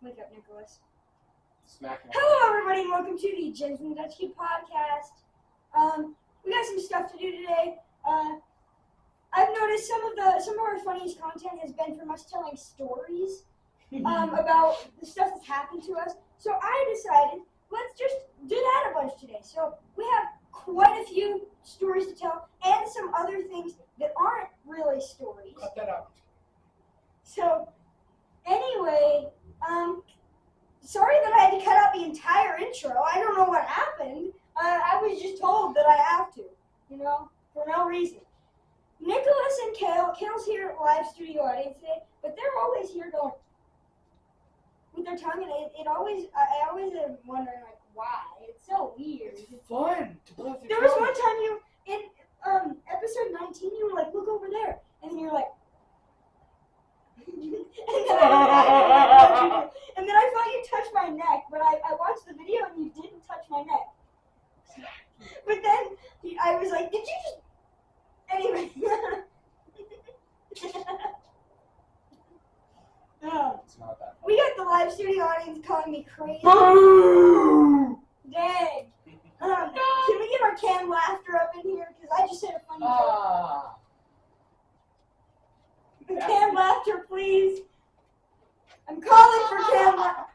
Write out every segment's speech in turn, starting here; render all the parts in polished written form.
Wake up, Nicholas. Smack him. Hello, everybody, and welcome to the Jensen podcast. We got some stuff to do today. I've noticed some of our funniest content has been from us telling stories about the stuff that's happened to us. So I decided let's just do that a bunch today. So we have quite a few stories to tell and some other things that aren't really stories. Cut that out. So anyway, sorry that I had to cut out the entire intro. I don't know what happened. I was just told that I have to, for no reason. Nicholas and Kale's here at live studio audience today, but they're always here going with their tongue, and I always am wondering like why. It's so weird. It's fun to blow through. There was one time you in episode 19 you were like, look over there, and then you're like. And then I thought you touched my neck, but I watched the video and you didn't touch my neck. But then I was like, did you just... Anyway. It's not that We got the live studio audience calling me crazy. Boo! Dang. Can we get our canned laughter up in here? Because I just said a funny joke. Canned laughter, please. I'm calling for canned laughter.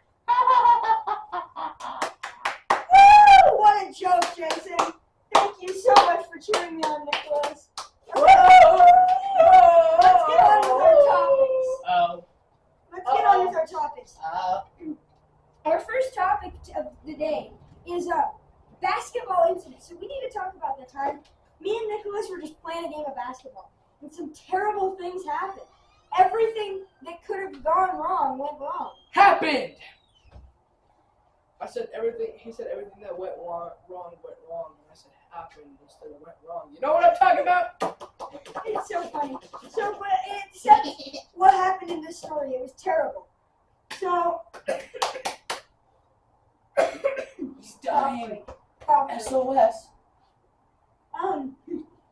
Woo! What a joke, Jensen. Thank you so much for cheering me on, Nicholas. Let's get on with our topics. Let's get on with our topics. Our first topic of the day is a basketball incident. So we need to talk about the time me and Nicholas were just playing a game of basketball. And some terrible things happened. Everything that could have gone wrong went wrong. Happened! I said everything, he said everything that went wrong went wrong. And I said happened instead of went wrong. You know what I'm talking about? It's so funny. So, but except what happened in this story, it was terrible. So, He's dying. Probably. SOS.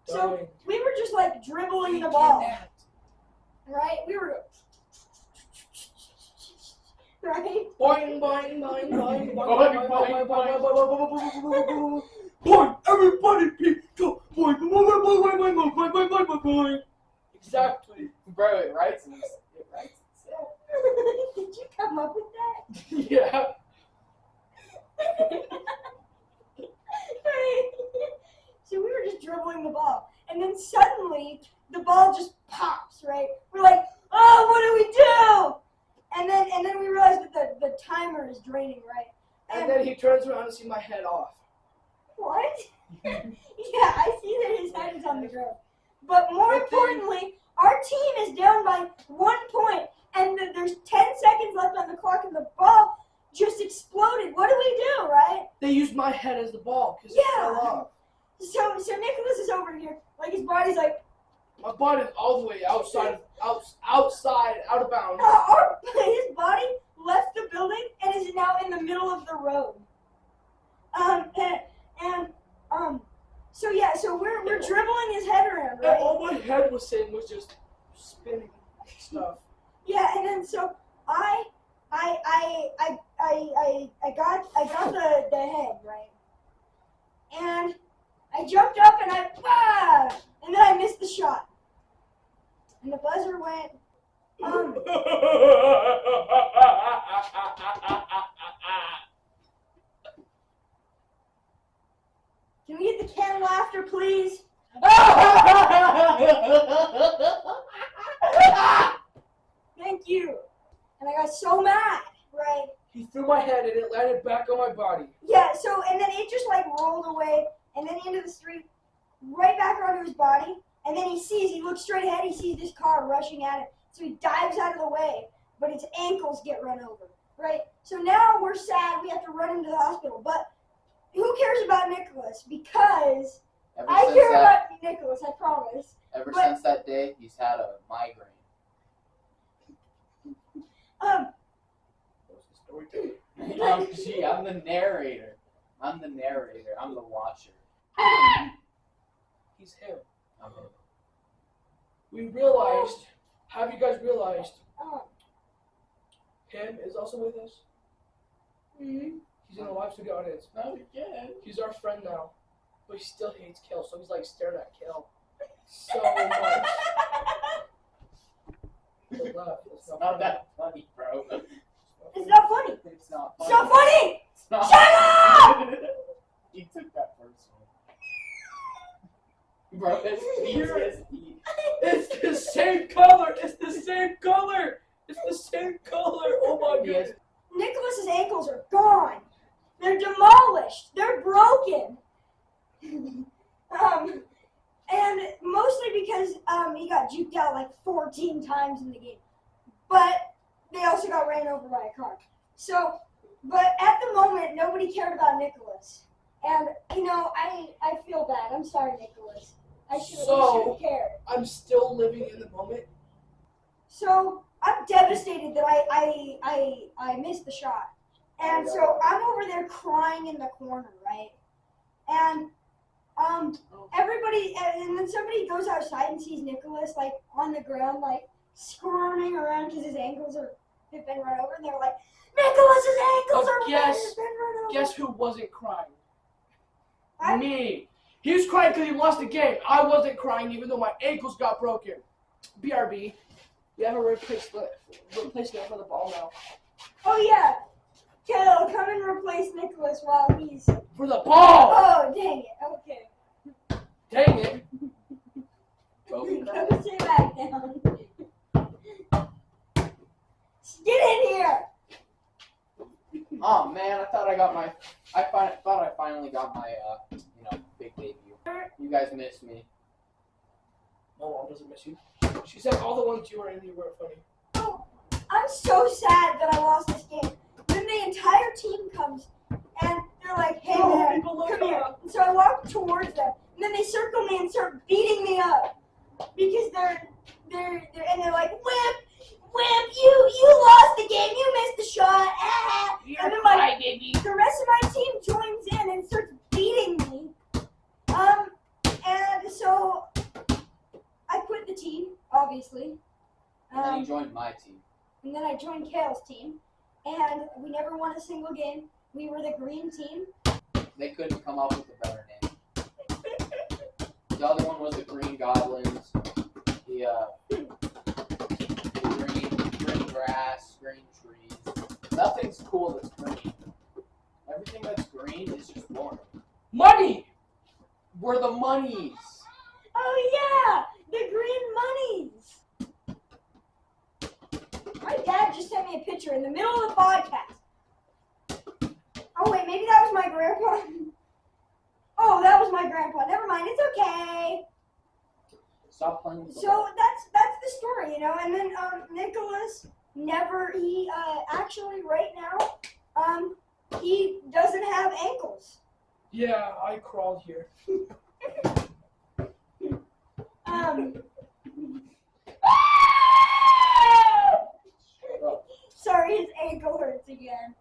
So we were just like dribbling the ball, right? We were, right? Boing, boing, boing, boing, boing, boing, boing, boing, boing, everybody pick up, boing, boing, boing, boing, boing, boing, boing, boing, boing, boing. Exactly. Bro, it writes itself. Did you come up with that? Yeah. So we were just dribbling the ball, and then suddenly the ball just pops, right? We're like, oh, what do we do? And then we realized that the timer is draining, right? And then he turns around to see my head off. What? Yeah, I see that his head is on the ground. But more importantly, our team is down by 1 point, and there's 10 seconds left on the clock, and the ball just exploded. What do we do, right? They used my head as the ball because Yeah. it fell off. So Nicholas is over here, like his body's like, My body's all the way outside, out of bounds. his body left the building and is now in the middle of the road. So we're dribbling his head around, And right? all my head was saying was just spinning stuff. Yeah, and then so I got the head, right? And I jumped up and and then I missed the shot. And the buzzer went, Can we get the canned laughter, please? Thank you. And I got so mad, right? He threw my head and it landed back on my body. Yeah, so, and then it just like rolled away, and then into the street, right back onto his body, and then he looks straight ahead, he sees this car rushing at him, so he dives out of the way, but his ankles get run over, right? So now we're sad, we have to run him to the hospital, but who cares about Nicholas? Because I care about Nicholas, I promise. Since that day, he's had a migraine. What's the story too? Gee, I'm the narrator. I'm the watcher. He's him. We realized, have you guys realized him is also with us. Mm-hmm. He's in the live studio audience. Not again. He's our friend now, but he still hates Kale, so he's like staring at Kale so much. Don't laugh. It's Not that funny, bro. It's not funny. It's not It's funny. not funny. It's not Shut up! You took that personally. Bro, it's PTSD. It's the same color. It's the same color. It's the same color. Oh my Yes. god. Nicholas's ankles are gone. They're demolished. They're broken. And mostly because he got juked out like 14 times in the game. But they also got ran over by a car. So, but at the moment, nobody cared about Nicholas. And, you know, I feel bad. I'm sorry, Nicholas. I should have cared. I'm still living in the moment. So I'm devastated that I missed the shot. And so I'm over there crying in the corner, right? And everybody, and then somebody goes outside and sees Nicholas like on the ground, like squirming around because his ankles have been run over, and they're like, Nicholas's ankles are been run over. Guess who wasn't crying? I- Me. He was crying because he lost the game. I wasn't crying even though my ankles got broken. BRB. We have a replacement for the ball now. Oh yeah, Kale, come and replace Nicholas while he's. For the ball! Oh dang it! Okay. Dang it. Go Go sit back down. Get in here. Oh man, I thought I finally got my big debut. You guys missed me. My mom doesn't miss you. She said all the ones you were in, you weren't funny. Oh, I'm so sad that I lost this game. Then the entire team comes and they're like, "Hey man, come here." And so I walk towards them, and then they circle me and start beating me up because they're like, "Wimp, you lost the game. You missed the shot." Ah. And then the rest of my team joins in and starts beating me. And so I quit the team, obviously. And then you joined my team. And then I joined Kale's team, and we never won a single game. We were the green team. They couldn't come up with a better name. The other one was the Green Goblins. The green grass, green trees. Nothing's cool that's green. Everything that's green is just boring. Money! We're the monies. Oh yeah, the green monies. My dad just sent me a picture in the middle of the podcast. Oh wait, maybe that was my grandpa. Oh, that was my grandpa. Never mind, it's okay. Stop playing with the So ball. that's the story, you know. And then Nicholas actually right now he doesn't have ankles. Yeah, I crawled here. Sorry, his ankle hurts again.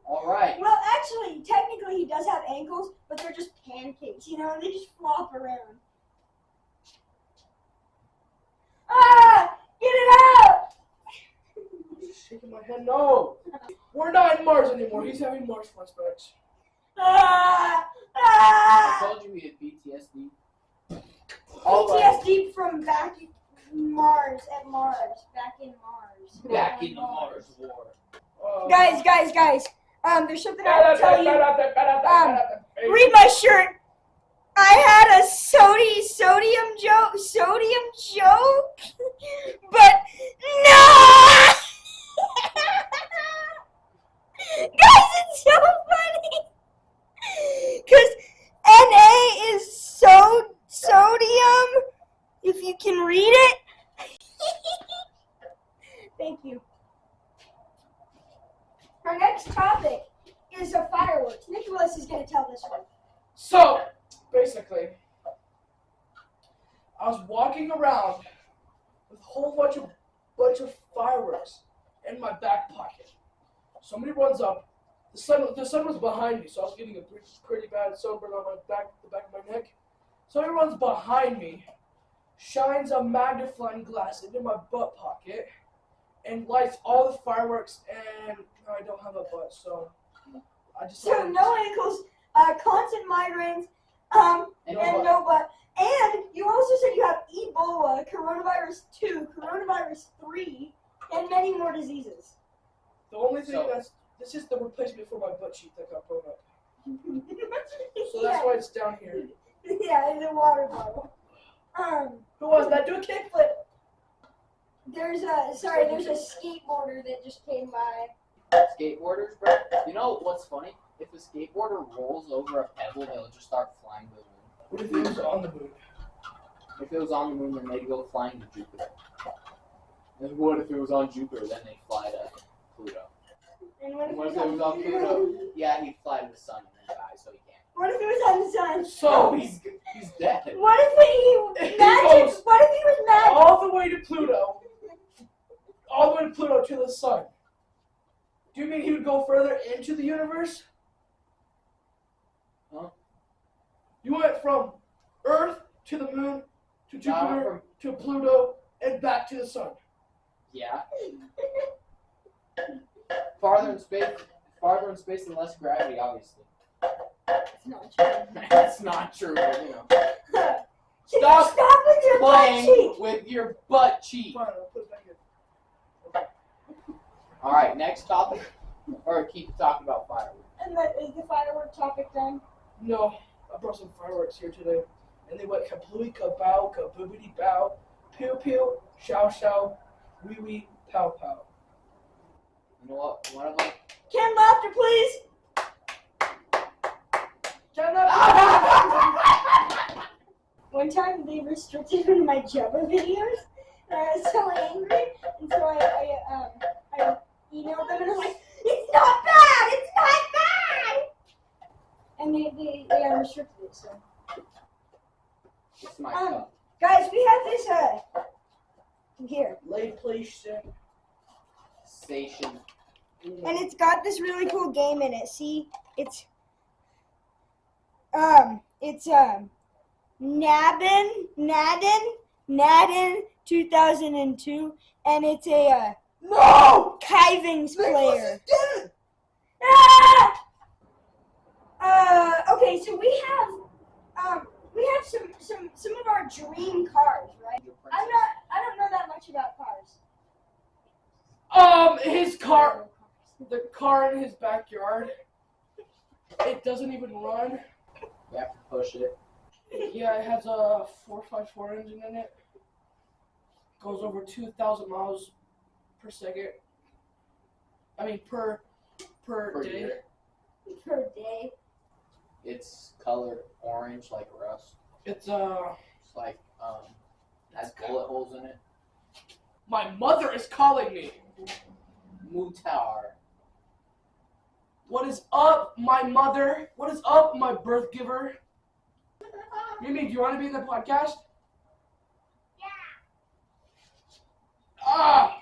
All right. Well, actually, technically he does have ankles, but they're just pancakes, you know, they just flop around. Ah! Get it out! Shaking my head. No! We're not in Mars anymore. He's having Mars flashbacks. Ah! I Ah! told you we had PTSD. All right. PTSD from back in Mars. Back in the Mars War. Guys, there's something I have to tell you. Read my shirt. I had a sodium joke, but no! Guys, it's so funny. Because Na is sodium, if you can read it. Thank you. Our next topic is fireworks. Nicholas is going to tell this one. So, basically, I was walking around with a whole bunch of fireworks in my back pocket. Somebody runs up. The sun was behind me, so I was getting a pretty bad sunburn on the back of my neck. Somebody runs behind me shines a magnifying glass into my butt pocket and lights all the fireworks, and I don't have a butt, so I just... So no ankles, constant migraines, and no butt. And you also said you have Ebola, coronavirus 2, coronavirus 3, and many more diseases. The only thing this is the replacement for my butt cheek that got blown up. So that's why it's down here. Yeah, in the water bottle. Who was that? Do a kickflip. There's a skateboarder that just came by. Skateboarders, bro. You know what's funny? If a skateboarder rolls over a pebble, they'll just start flying to the moon. What if it was on the moon? If it was on the moon, then they'd go flying to Jupiter. And what if it was on Jupiter? Then they'd fly to Pluto. And what if What if it was on Pluto? Yeah, he'd fly to the sun and then die, so he can't. What if it was on the sun? So he's dead. What if he magic? What if he was magic? All the way to Pluto. All the way to Pluto to the sun. Do you mean he would go further into the universe? Huh? You went from Earth to the moon to Jupiter to Pluto and back to the sun. Yeah. Farther in space and less gravity, obviously. It's not true. That's not true, but you know. Stop with your butt Playing cheek. with your butt cheek. Fine, I'll put it back in. All right, next topic, or keep talking about fireworks. And that is the firework topic done. No, I brought some fireworks here today, and they went kablooey, kabow, kaboobity bow, pew pew, show show, wee wee, pow pow. You know what? One of them. Can laughter, please? One time they restricted one of my Jabba videos, and I was so angry, and so I emailed them and I was like, it's not bad, it's not bad! And they unrestricted it, so. It's my cup. Guys, we have this, here. Lay PlayStation. Station. And it's got this really cool game in it. See, it's Nadin 2002, and it's a Kivings player. Okay, so we have some of our dream cars, right? I don't know that much about cars. His car, the car in his backyard, it doesn't even run. You have to push it. Yeah, it has a 454 engine in it. Goes over 2,000 miles per second. I mean, per day. Year. Per day. It's colored orange like rust. It's like has bullet holes in it. My mother is calling me. Mutar. What is up, my mother? What is up, my birth giver? Mimi, do you want to be in the podcast? Yeah. Ah!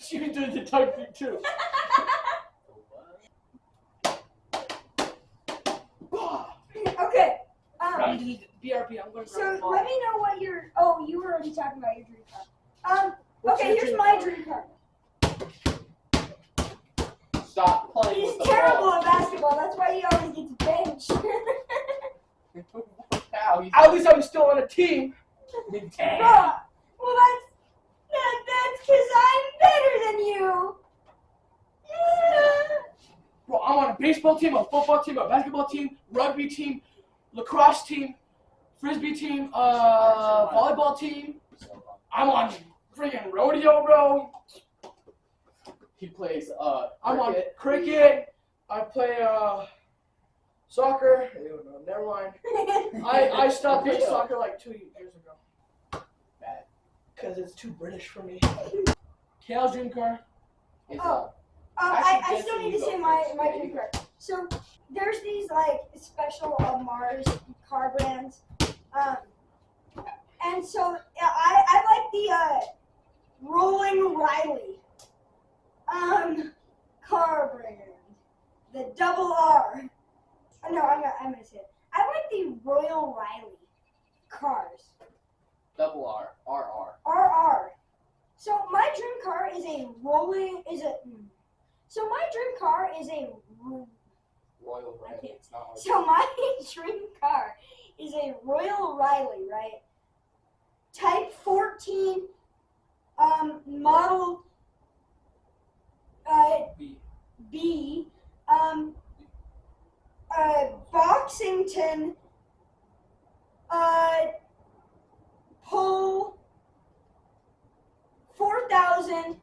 She can do the tongue thing too. Okay. BRB, I'm going to So grab the ball. let me know what your. Oh, you were already talking about your dream car. What's Okay, your here's dream my car? dream car. Stop playing He's with the terrible ball. at basketball. That's why he always gets benched. Ow, At least I'm still on a team. Damn. Well, that's because I'm better than you. Bro, I'm on a baseball team, a football team, a basketball team, rugby team, lacrosse team, frisbee team, volleyball team. I'm I'm on freaking rodeo, bro. He plays I'm on cricket. cricket. I play soccer. Ew, no, never mind. I stopped playing soccer like 2 years ago. Bad. Because it's too British for me. Kale's dream car. It's, I Actually, still Jensen, need you to go say my first. dream car. So there's these like special Mars car brands, and so I like the Rolling Riley car brand, the double R. No, I'm gonna say it. I like the Royal Riley cars. Double R. RR. RR. So my dream car is a So my dream car is a. Royal I Red. can't. It's not hard. So my dream car is a Royal Riley, right? Type 14, model B, Boxington, pull 4,000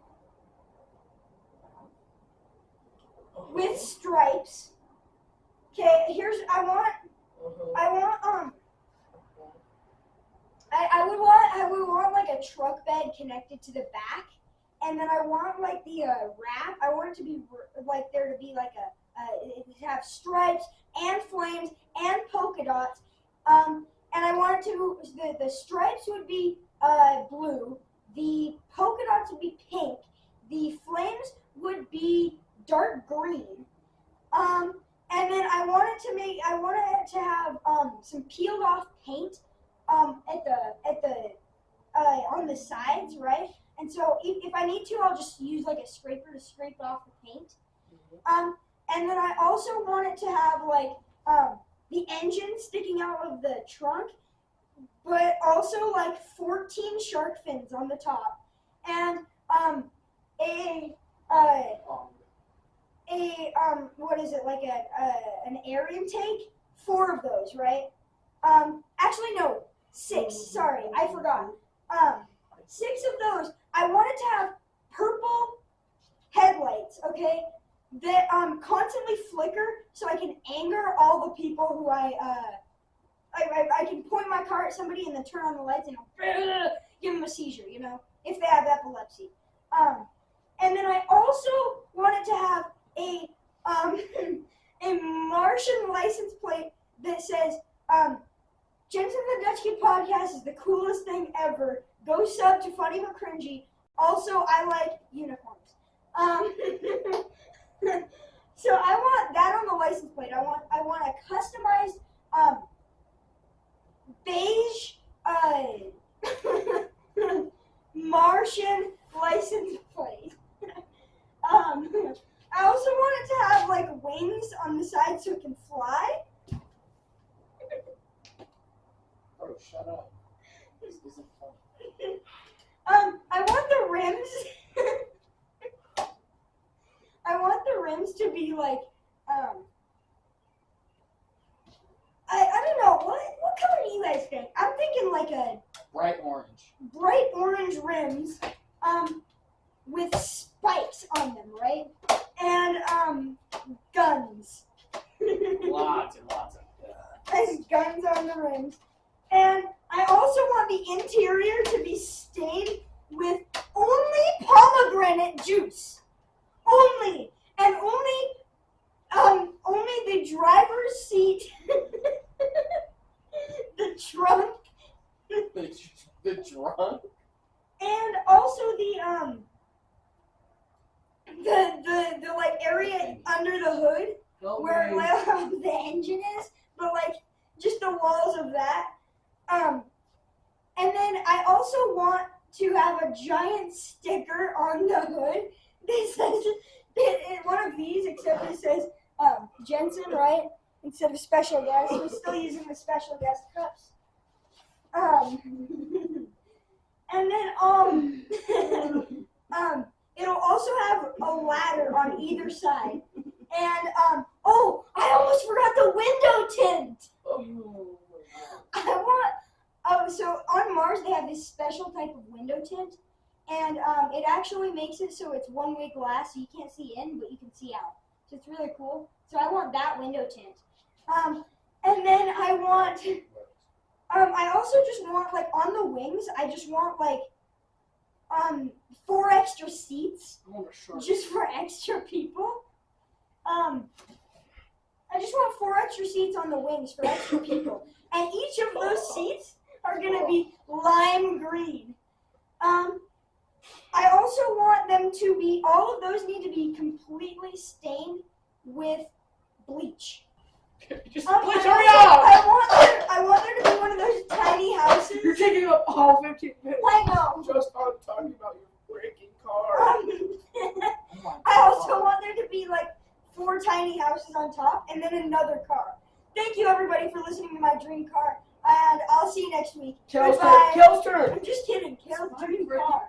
with stripes. Okay, I would want like a truck bed connected to the back, and then I want like the wrap. I want it to be like there to be like to have stripes and flames and polka dots. And I want it to the stripes would be blue, the polka dots would be pink, the flames would be dark green. And then I wanted it to have some peeled off paint at the on the sides, right? And so if I need to, I'll just use like a scraper to scrape off the paint. And then I also want it to have like the engine sticking out of the trunk, but also like 14 shark fins on the top, and what is it, like an air intake? 4 of those, right? Actually no, 6. Sorry, I forgot. 6 of those. I wanted to have purple headlights, okay, that constantly flicker, so I can anger all the people who I can point my car at somebody and then turn on the lights and give them a seizure, you know, if they have epilepsy. And then I also wanted to have a Martian license plate that says, Jensen the Dutch Kid Podcast is the coolest thing ever. Go sub to Funny But Cringy. Also, I like unicorns. So I want that on the license plate. I want a customized beige Martian license plate. I also want it to have like wings on the side so it can fly. Bro, shut up. This isn't funny. I want the rims. I want the rims to be like, I don't know, what color do you guys think? I'm thinking like a Bright orange rims, with spikes on them, right? And guns. Lots and lots of And guns on the rims. And I also want the interior to be stained with only pomegranate juice. Only. And only the driver's seat, the trunk, the trunk? and also the like area under the hood where the engine is, but like just the walls of that. And then I also want to have a giant sticker on the hood that says one of these, except it says Jensen, right? Instead of special guest. We're still using the special guest cups. And then it'll also have a ladder on either side. And oh, I almost forgot the window tint. I want so on Mars they have this special type of window tint, and it actually makes it so it's one-way glass, so you can't see in, but you can see out. So it's really cool. So I want that window tint. And then I want I also just want, like, on the wings, I just want, like, 4 extra seats, just for extra people. I just want 4 extra seats on the wings for extra people. And each of those seats are going to be lime green. I also want them to be, all of those need to be completely stained with bleach. Just bleach, hurry up! I want there to be one of those tiny houses You're taking up all 15 minutes. I know. Just on talking about your breaking car. I also want there to be like 4 tiny houses on top and then another car. Thank you everybody for listening to my dream car, and I'll see you next week. Kale's Goodbye. turn. Kale's turn. I'm just kidding. Kale's dream car.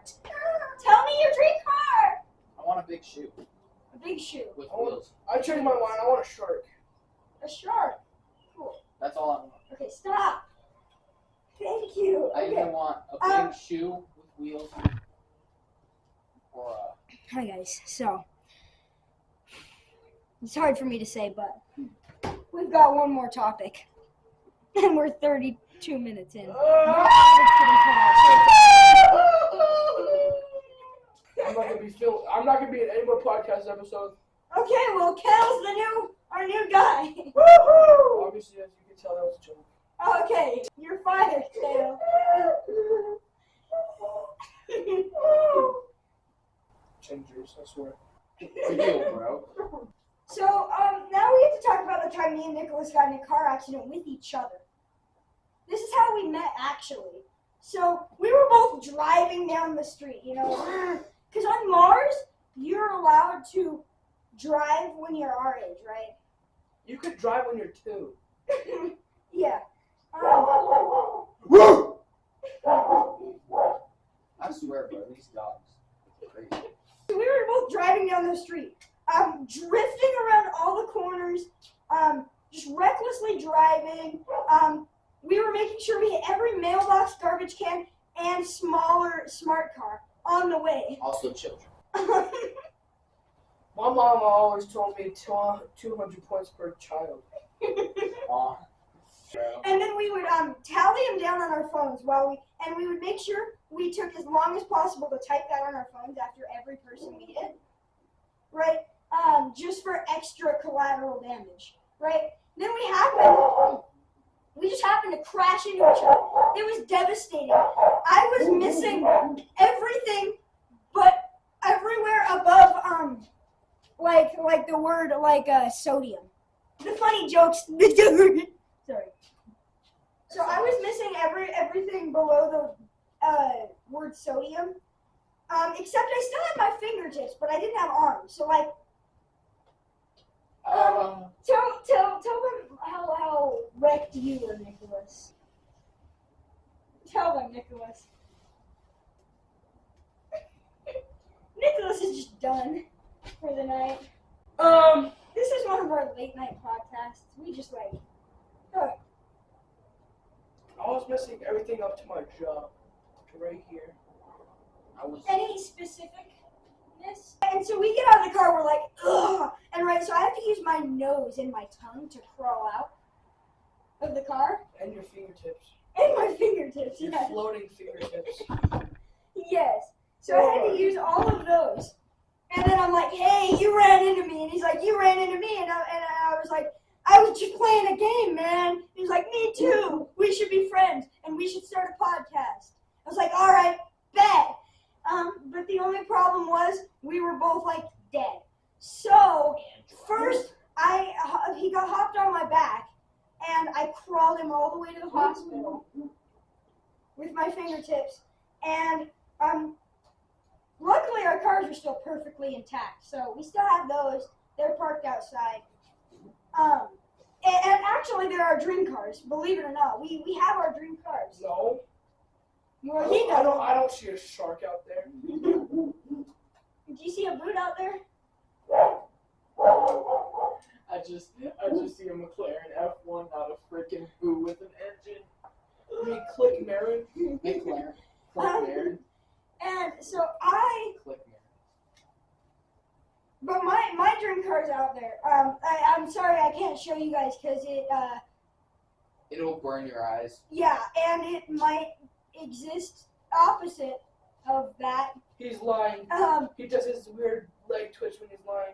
Tell me your dream car. I want a big shoe A big shoe. with wheels. I changed my mind. I want a shark. A shark. Cool. That's all I want. Okay, stop. Thank you. I Okay. either want a big shoe with wheels or a... Hi guys. So it's hard for me to say, but we've got one more topic, and we're 32 minutes in. I'm not gonna be in any more podcast episodes. Okay, well, Kel's our new guy. Woohoo! Obviously, as you can tell, that was a joke. Okay, you're fired, Kel. Gingers, I swear. For you, bro. So, now we get to talk about the time me and Nicholas got in a car accident with each other. This is how we met, actually. So, we were both driving down the street, you know. Because on Mars, you're allowed to drive when you're our age, right? You could drive when you're 2. Yeah. I swear, bro, these dogs are crazy. So we were both driving down the street, drifting around all the corners, just recklessly driving. We were making sure we hit every mailbox, garbage can, and smaller smart car on the way. Also children. My mama always told me 200 points per child. Aw. And then we would tally them down on our phones and we would make sure we took as long as possible to type that on our phones after every person we hit, right? Just for extra collateral damage, right? Then we just happened to crash into each other. It was devastating. I was missing everything, but everywhere above like the word sodium. The funny jokes. Sorry. So I was missing everything below the word sodium, except I still had my fingertips, but I didn't have arms. So tell them how wrecked you were, Nicholas. Tell them, Nicholas. Nicholas is just done for the night. This is one of our late night podcasts. We just I was messing everything up to my jaw. Right here. Any specificness? And so we get out of the car, we're like, ugh! And so I have to use my nose and my tongue to crawl out of the car. And your fingertips. And my fingertips, Your yes. floating fingertips. Yes. So I had to use all of those. And then I'm like, hey, you ran into me. And he's like, you ran into me. And I was like, I was just playing a game, man. He was like, me too. We should be friends. And we should start a podcast. I was like, all right, bet. But the only problem was we were both dead. So first he got hopped on my back and I crawled him all the way to the hospital with my fingertips. And luckily our cars are still perfectly intact. So we still have those. They're parked outside. And actually they're our dream cars, believe it or not. We have our dream cars. No. Well, he does. I don't see a shark out there. Do you see a boot out there? I just see a McLaren F1, not a freaking boot with an engine. I mean, click Marin. McLaren. Marin. And so Click Marin. but my dream car's out there. I'm sorry I can't show you guys because It'll burn your eyes. yeah, and it might exist opposite of that. He's lying. He does his weird leg twitch when he's lying.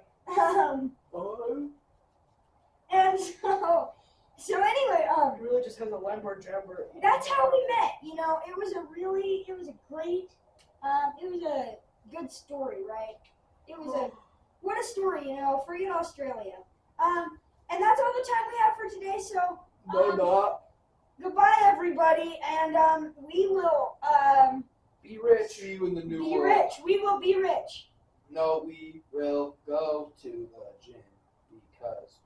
And so anyway, He really just has a Lamborghini Jamber. that's how we met. You know, it was a great, it was a good story, right? It was what a story, you know, free in Australia. And that's all the time we have for today. So No, not. goodbye, everybody, and we will Be rich. See you in the new be world. rich. We will be rich. No, we will go to the gym because